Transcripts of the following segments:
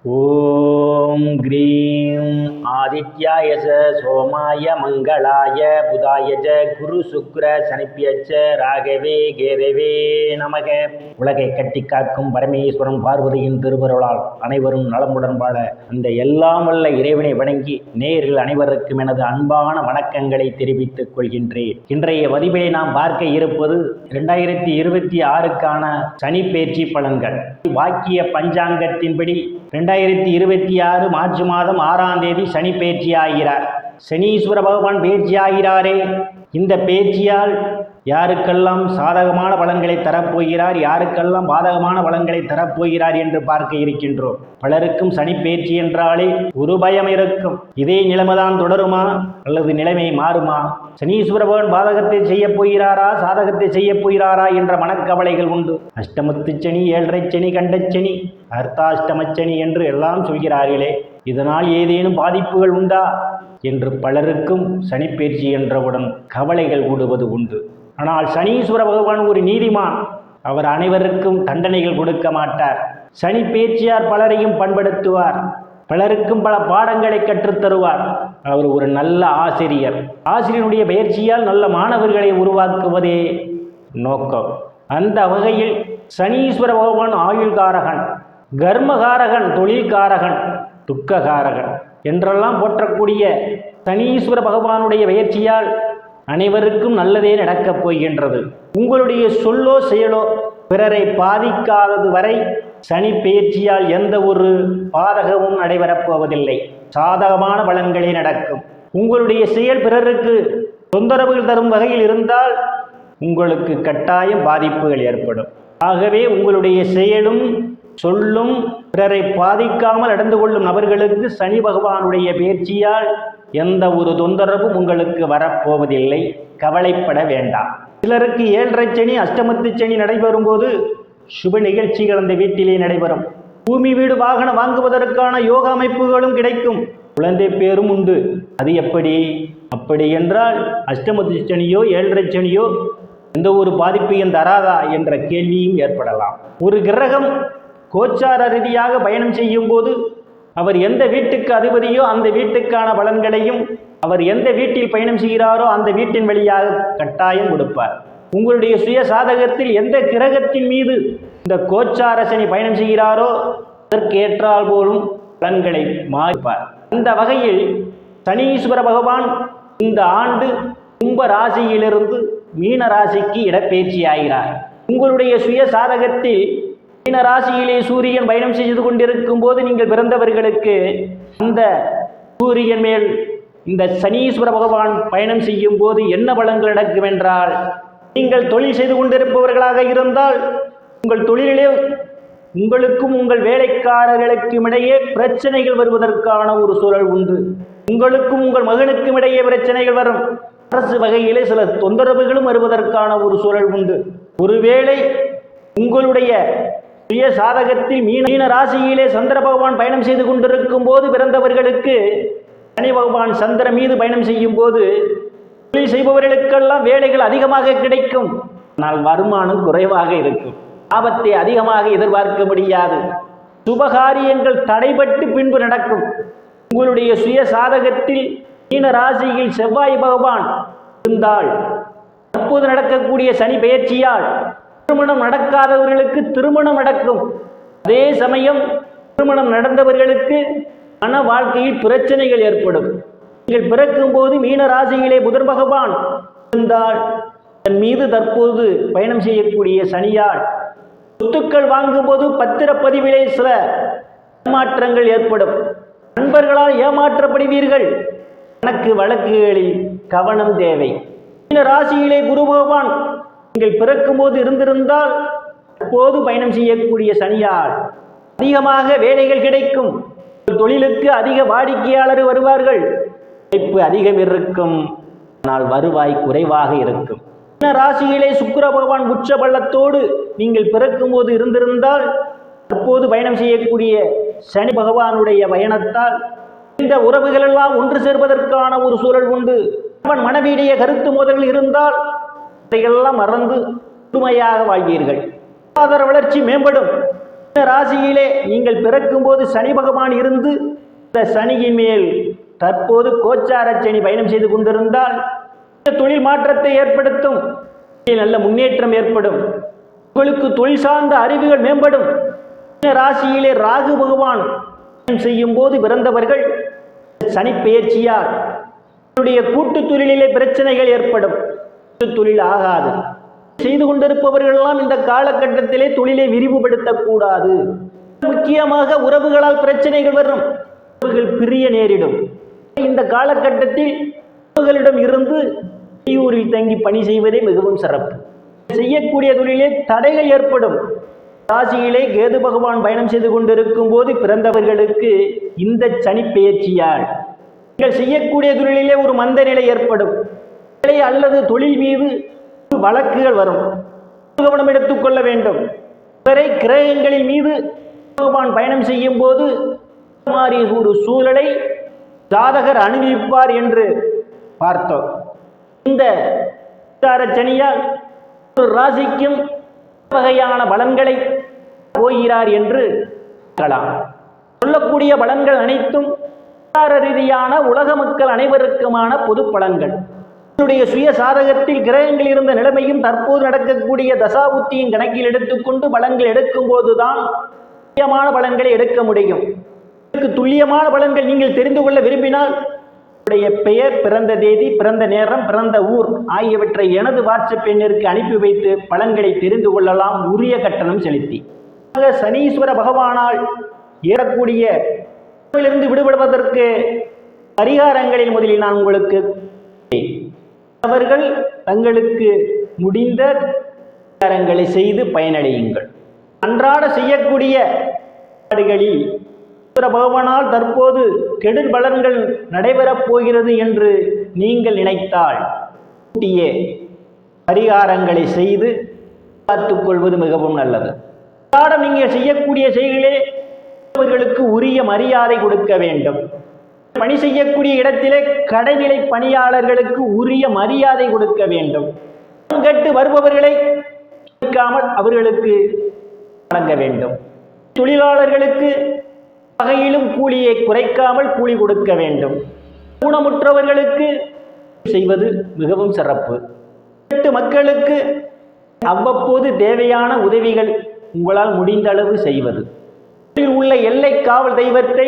ஓம் cream ஆதித்யாய சோமாய மங்களாய புதாயஜ குரு சுக்ர சனிப்பியச்ச ராகவே கேதவே நமக. உலகை கட்டி காக்கும் பரமேஸ்வரன் பார்வதியின் திருவருளால் அனைவரும் நலமுடன் வாழ அந்த எல்லாம் வல்ல இறைவனை வணங்கி நேரில் அனைவருக்கும் எனது அன்பான வணக்கங்களை தெரிவித்துக் கொள்கின்றேன். இன்றைய பதிவிலே நாம் பார்க்க இருப்பது 2026க்கான சனி பேச்சு பலன்கள். வாக்கிய பஞ்சாங்கத்தின்படி 2026 மார்ச் மாதம் 6ஆம் தேதி சனி பேச்சு ஆகிறார். சனீஸ்வர பகவான் பேச்சு ஆகிறாரே, இந்த பேச்சியால் யாருக்கெல்லாம் சாதகமான பலன்களை தரப்போகிறார், யாருக்கெல்லாம் பாதகமான பலன்களை தரப்போகிறார் என்று பார்க்க இருக்கின்றோம். பலருக்கும் சனி பேச்சு என்றாலே ஒரு பயம் இருக்கும். இதே நிலைமைதான் தொடருமா அல்லது நிலைமை மாறுமா? சனீஸ்வர பகவான் பாதகத்தை செய்ய போகிறாரா, சாதகத்தை செய்ய போகிறாரா என்ற மனக்கவலைகள் உண்டு. அஷ்டமத்து சனி, ஏழரை சனி, கண்டச்சனி, அர்த்தாஷ்டமச்சனி என்று எல்லாம் சொல்கிறார்களே, இதனால் ஏதேனும் பாதிப்புகள் உண்டா என்று பலருக்கும் சனிப்பெயர்ச்சி என்றவுடன் கவலைகள் கூடுவது உண்டு. ஆனால் சனீஸ்வர பகவான் ஒரு நீதிமான். அவர் அனைவருக்கும் தண்டனைகள் கொடுக்க மாட்டார். சனி பேச்சியார் பலரையும் பண்படுத்துவார், பலருக்கும் பல பாடங்களை கற்றுத்தருவார். அவர் ஒரு நல்ல ஆசிரியர். ஆசிரியனுடைய பயிற்சியால் நல்ல மாணவர்களை உருவாக்குவதே நோக்கம். அந்த வகையில் சனீஸ்வர பகவான் ஆயுள்காரகன், கர்மகாரகன், தொழில்காரகன், துக்ககாரகன் என்றெல்லாம் போற்றக்கூடிய சனீஸ்வர பகவானுடைய பயிற்சியால் அனைவருக்கும் நல்லதே நடக்கப் போகின்றது. உங்களுடைய சொல்லோ செயலோ பிறரை பாதிக்காதது வரை சனி பெயர்ச்சியால் எந்த ஒரு பாதகமும் நடைபெறப் போவதில்லை. சாதகமான பலன்களே நடக்கும். உங்களுடைய செயல் பிறருக்கு தொந்தரவுகள் தரும் வகையில் இருந்தால் உங்களுக்கு கட்டாயம் பாதிப்புகள் ஏற்படும். ஆகவே உங்களுடைய செயலும் சொல்லும் பிறரை பாதிக்காமல் நடந்து கொள்ளும் நபர்களுக்கு சனி பகவானுடைய பெயர்ச்சியால் எந்த ஒரு தொந்தரவும் உங்களுக்கு வரப்போவதில்லை. கவலைப்பட வேண்டாம். சிலருக்கு ஏழரை சனி, அஷ்டமத்து சனி நடைபெறும் போது சுப நிகழ்ச்சிகள் அந்த வீட்டிலே நடைபெறும். பூமி, வீடு, வாகனம் வாங்குவதற்கான யோக அமைப்புகளும் கிடைக்கும். குழந்தை பேரும் உண்டு. அது எப்படி? அப்படி என்றால் அஷ்டமத்து சனியோ ஏழரை சனியோ எந்த ஒரு பாதிப்பையும் தராதா என்ற கேள்வியும் ஏற்படலாம். ஒரு கிரகம் கோச்சார ரீதியாக பயணம் செய்யும் போது அவர் எந்த வீட்டுக்கு அதிபதியோ அந்த வீட்டுக்கான பலன்களையும் அவர் எந்த வீட்டில் பயணம் செய்கிறாரோ அந்த வீட்டின் வழியாக கட்டாயம் கொடுப்பார். உங்களுடைய சுய சாதகத்தில் எந்த கிரகத்தின் மீது இந்த கோச்சார சனி பயணம் செய்கிறாரோ அதற்கு ஏற்றால் போலும் பலன்களை மாறுப்பார். அந்த வகையில் சனீஸ்வர பகவான் இந்த ஆண்டு கும்ப ராசியிலிருந்து மீன ராசிக்கு இடப்பெயர்ச்சி ஆகிறார். உங்களுடைய சுய சாதகத்தில் மீன ராசியிலே சூரியன் பயணம் செய்து கொண்டிருக்கும் போது நீங்கள் பிறந்தவர்களுக்கு அந்த சூரியன் மேல் இந்த சனீஸ்வர பகவான் பயணம் செய்யும் போது என்ன பலன்கள் நடக்கும் என்றால், நீங்கள் தொழில் செய்து கொண்டிருப்பவர்களாக இருந்தால் உங்கள் தொழிலிலே உங்களுக்கும் உங்கள் வேலைக்காரர்களுக்கும் இடையே பிரச்சனைகள் வருவதற்கான ஒரு சூழல் உண்டு. உங்களுக்கும் உங்கள் மகனுக்கும் இடையே பிரச்சனைகள் வரும். அரசு வகையிலே சில தொந்தரவுகளும் வருவதற்கான ஒரு சூழல் உண்டு. ஒருவேளை உங்களுடைய சுய சாதகத்தில் மீன ராசியிலே சந்திர பகவான் பயணம் செய்து கொண்டிருக்கும் போது பிறந்தவர்களுக்கு சனி பகவான் சந்திரன் மீது பயணம் செய்யும் போது தொழில் செய்பவர்களுக்கெல்லாம் வேலைகள் அதிகமாக கிடைக்கும். ஆனால் வருமானம் குறைவாக இருக்கும். லாபத்தை அதிகமாக எதிர்பார்க்க முடியாது. சுபகாரியங்கள் தடைபட்டு பின்பு நடக்கும். உங்களுடைய சுய சாதகத்தில் மீன ராசியில் செவ்வாய் பகவான் இருந்தால் தற்போது நடக்கக்கூடிய சனி பெயர்ச்சியால் திருமணம் நடக்காதவர்களுக்கு திருமணம் நடக்கும். அதே சமயம் திருமணம் நடந்தவர்களுக்கு மன வாழ்க்கையில் பிரச்சனைகள் ஏற்படும். நீங்கள் பிறக்கும் போது மீன ராசியிலே புதன் பகவான் இருந்தால் தன் மீது தற்போது பயணம் செய்யக்கூடிய சனியால் சொத்துக்கள் வாங்கும்போது பத்திரப்பதிவிலே சில ஏமாற்றங்கள் ஏற்படும். நண்பர்களால் ஏமாற்றப்படுவீர்கள். கணக்கு வழக்குகளில் கவனம் தேவை. மீன ராசியிலே குரு பகவான் நீங்கள் பிறக்கும் போது இருந்திருந்தால் அப்போது பயணம் செய்யக்கூடிய சனியால் அதிகமாக வேலைகள் கிடைக்கும். தொழிலுக்கு அதிக வாடிக்கையாளர் வருவார்கள். உழைப்பு அதிகம் இருக்கும், ஆனால் வருவாய் குறைவாக இருக்கும். மீன ராசியிலே சுக்கிர பகவான் உச்ச பள்ளத்தோடு நீங்கள் பிறக்கும் போது இருந்திருந்தால் அப்போது பயணம் செய்யக்கூடிய சனி பகவானுடைய பயணத்தால் இந்த உறவுகள் எல்லாம் ஒன்று சேர்வதற்கான ஒரு சூழல் உண்டு. அவன் மனைவியுடைய கருத்து மோதல்கள் இருந்தால் அதையெல்லாம் மறந்து முழுமையாக வாழ்வீர்கள். பொருளாதார வளர்ச்சி மேம்படும். இந்த ராசியிலே நீங்கள் பிறக்கும் போது சனி பகவான் இருந்து இந்த சனியின் மேல் தற்போது கோச்சார சனி பயணம் செய்து கொண்டிருந்தால் தொழில் மாற்றத்தை ஏற்படுத்தும், நல்ல முன்னேற்றம் ஏற்படும், உங்களுக்கு தொழில் சார்ந்த அறிவுகள் மேம்படும். ராசியிலே ராகு பகவான் செய்யும் போது பிறந்தவர்கள் சனி பெயர்ச்சியால் கூட்டு தொழிலிலே பிரச்சனைகள் ஏற்படும், தொழில் ஆகாது. செய்து கொண்டிருப்பவர்கள் எல்லாம் இந்த காலகட்டத்திலே தொழிலை விரிவுபடுத்தக்கூடாது. முக்கியமாக உறவுகளால் பிரச்சனைகள் வரும், உறவுகள் பிரிய நேரிடும். இந்த காலகட்டத்தில் உறவுகளிடம் இருந்து வெளியூரில் தங்கி பணி செய்வதே மிகவும் சிறப்பு. செய்யக்கூடிய தொழிலே தடைகள் ஏற்படும். ராசியிலே கேது பகவான் பயணம் செய்து கொண்டிருக்கும் போது பிறந்தவர்களுக்கு இந்த சனி பெயர்ச்சியால் நீங்கள் செய்யக்கூடிய தொழிலிலே ஒரு மந்த நிலை ஏற்படும், அல்லது தொழில் மீது வழக்குகள் வரும். கவனம் எடுத்துக்கொள்ள வேண்டும். வரை கிரகங்களின் மீது பகவான் பயணம் செய்யும் போது ஒரு சூழலை ஜாதகர் அனுபவிப்பார் என்று பார்த்தோம். இந்த சனியால் ஒரு ராசிக்கும் வகையான பலன்களை போகிறார் என்று சொல்லக்கூடிய பலன்கள் அனைத்தும் ரீதியான உலக மக்கள் அனைவருக்குமான பொது பலன்கள். சுய சாதகத்தில் கிரகங்கள் இருந்த நிலைமையும் தற்போது நடக்கக்கூடிய தசாபுத்தியின் கணக்கில் எடுத்துக்கொண்டு பலன்கள் எடுக்கும் போதுதான் துல்லியமான பலன்களை எடுக்க முடியும். துல்லியமான பலன்கள் நீங்கள் தெரிந்து கொள்ள விரும்பினால் பெயர், பிறந்த தேதி, பிறந்த நேரம், பிறந்த ஊர் ஆகியவற்றை எனது வாட்ஸ்அப் எண்ணிற்கு அனுப்பி வைத்து பலன்களை தெரிந்து கொள்ளலாம், உரிய கட்டணம் செலுத்தி. சனீஸ்வர பகவானால் ஏறக்கூடிய இருந்து விடுபடுவதற்கு பரிகாரங்களில் முதலில் நான் உங்களுக்கு அவர்கள் தங்களுக்கு முடிந்த பரிகாரங்களை செய்து பயனடையுங்கள். அன்றாட செய்யக்கூடிய பகவானால் தற்போது கெடுதல் பலன்கள் நடைபெறப் போகிறது என்று நீங்கள் நினைத்தால் பரிகாரங்களை செய்து பார்த்துக் கொள்வது மிகவும் நல்லது. நீங்கள் செய்யக்கூடிய செயல்களே அவர்களுக்கு உரிய மரியாதை கொடுக்க வேண்டும். பணி செய்யக்கூடிய இடத்திலே கடைநிலை பணியாளர்களுக்கு உரிய மரியாதை கொடுக்க வேண்டும். கேட்டு வருபவர்களை அவர்களுக்கு வழங்க வேண்டும். தொழிலாளர்களுக்கு வகையிலும் கூலியை குறைக்காமல் கூலி கொடுக்க வேண்டும். ஊனமுற்றவர்களுக்கு செய்வது மிகவும் சிறப்பு. மக்களுக்கு அவ்வப்போது தேவையான உதவிகள் உங்களால் முடிந்த அளவு செய்வது. உள்ள எல்லை காவல் தெய்வத்தை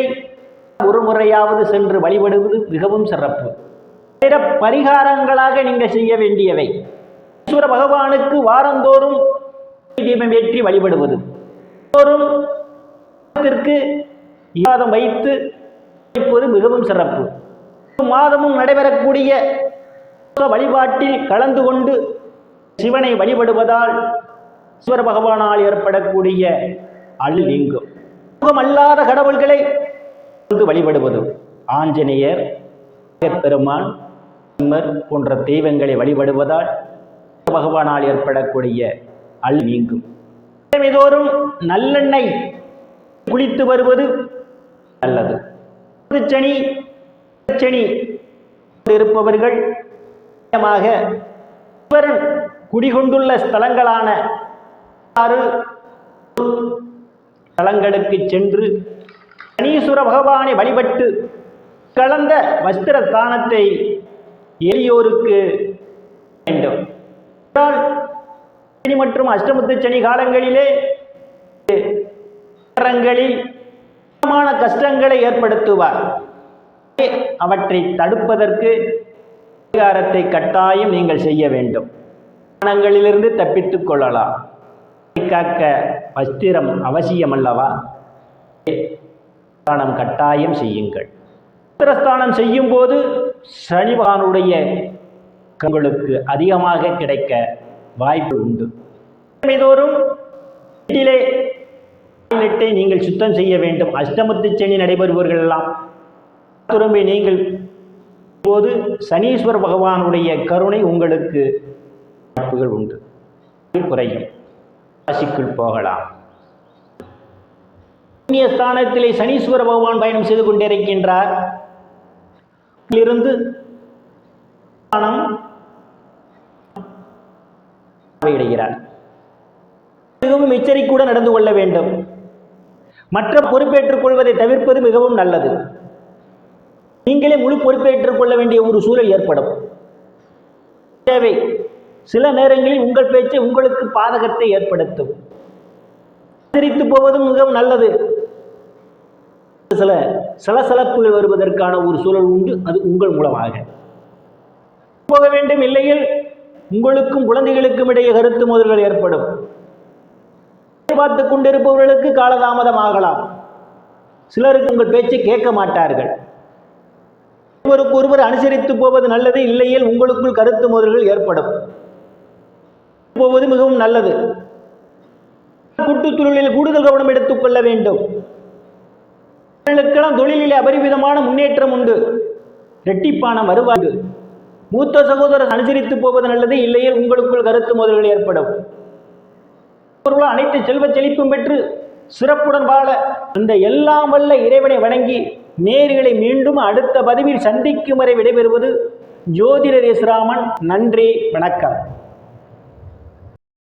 ஒரு முறையாவது சென்று வழிபடுவது மிகவும் சிறப்பு. பிற பரிகாரங்களாக நீங்கள் செய்ய வேண்டியவை ஈஸ்வர பகவானுக்கு வாரந்தோறும் தீபம் ஏற்றி வழிபடுவது, மாதம் வைத்து இப்போது மிகவும் சிறப்பு. மாதமும் நடைபெறக்கூடிய வழிபாட்டில் கலந்து கொண்டு சிவனை வழிபடுவதால் ஈஸ்வர பகவானால் ஏற்படக்கூடிய அழு நீங்கும். அல்லாத கடவுள்களை வழிபடுவது, ஆஞ்சநேயர், பெருமான், போன்ற தெய்வங்களை வழிபடுவதால் பகவானால் ஏற்படக்கூடிய அழு நீங்கும். தோறும் நல்லெண்ணெய் குளித்து வருவது நல்லது. சனி சனி இருப்பவர்கள் குடிகொண்டுள்ள ஸ்தலங்களான ஸ்தலங்களுக்கு சென்று சனீஸ்வர பகவானை வழிபட்டு கலந்த வஸ்திர ஸ்தானத்தை எளியோருக்கு வேண்டும். சனி மற்றும் அஷ்டமத்து சனி காலங்களிலே கஷ்டங்களை ஏற்படுத்துவார். அவற்றை தடுப்பதற்கு பரிகாரத்தை கட்டாயம் நீங்கள் செய்ய வேண்டும். மனங்களிலிருந்து தப்பித்துக் கொள்ளலாம். காக்க வஸ்திரம் அவசியம் அல்லவா? ஸ்தானம் கட்டாயம் செய்யுங்கள். வஸ்திரஸ்தானம் செய்யும் போது சனி பகவானுடைய உங்களுக்கு அதிகமாக கிடைக்க வாய்ப்பு உண்டு. தோறும் வீட்டிலே நீங்கள் சுத்தம் செய்ய வேண்டும். அஷ்டமத்து சனி நடைபெறுபவர்கள் எல்லாம் திரும்பி நீங்கள் போது சனீஸ்வர பகவானுடைய கருணை உங்களுக்கு வாய்ப்புகள் உண்டு, குறையும். ராசிக்குள் போகலாம். புண்ணிய ஸ்தானத்திலே சனீஸ்வர பகவான் பயணம் செய்து கொண்டிருக்கின்றார். இருந்து மிகவும் எச்சரிக்கையுடன் நடந்து கொள்ள வேண்டும். மற்ற பொறுப்பேற்றுக் கொள்வதை தவிர்ப்பது மிகவும் நல்லது. நீங்களே முழு பொறுப்பேற்றுக் கொள்ள வேண்டிய ஒரு சூழல் ஏற்படும். தேவை சில நேரங்களில் உங்கள் பேச்சை உங்களுக்கு பாதகத்தை ஏற்படுத்தும். சிரித்து போவதும் மிகவும் நல்லது. சில சலசலப்புகள் வருவதற்கான ஒரு சூழல் உண்டு. அது உங்கள் மூலமாக போக வேண்டும். இல்லையில் உங்களுக்கும் குழந்தைகளுக்கும் இடையே கருத்து மோதல்கள் ஏற்படும். பார்த்து கொண்டிருப்பவர்களுக்கு காலதாமதம் ஆகலாம். சிலருக்கு உங்கள் பேச்சை கேட்க மாட்டார்கள். ஒருவருக்கு ஒருவர் அனுசரித்து போவது நல்லது. இல்லையில் உங்களுக்குள் கருத்து மோதல்கள் ஏற்படும். போவது மிகவும் நல்லது. கூட்டுத்தொழிலில் கூடுதல் கவனம் எடுத்துக் கொள்ள வேண்டும். தொழிலிலே அபரிவிதமான முன்னேற்றம் உண்டு. இரட்டிப்பான வருவாய். மூத்த சகோதரர் அனுசரித்து போவது நல்லது. இல்லையில் உங்களுக்குள் கருத்து மோதல்கள் ஏற்படும். அனைத்து செல்வ செழிப்பும் பெற்று சிறப்புடன் வாழ இந்த எல்லாம் வல்ல இறைவனை வணங்கி நேர்களை மீண்டும் அடுத்த பதிவில் சந்திக்கும் வரை விடைபெறுவது ஜோதிடர் எஸ் ராமன். நன்றி, வணக்கம்.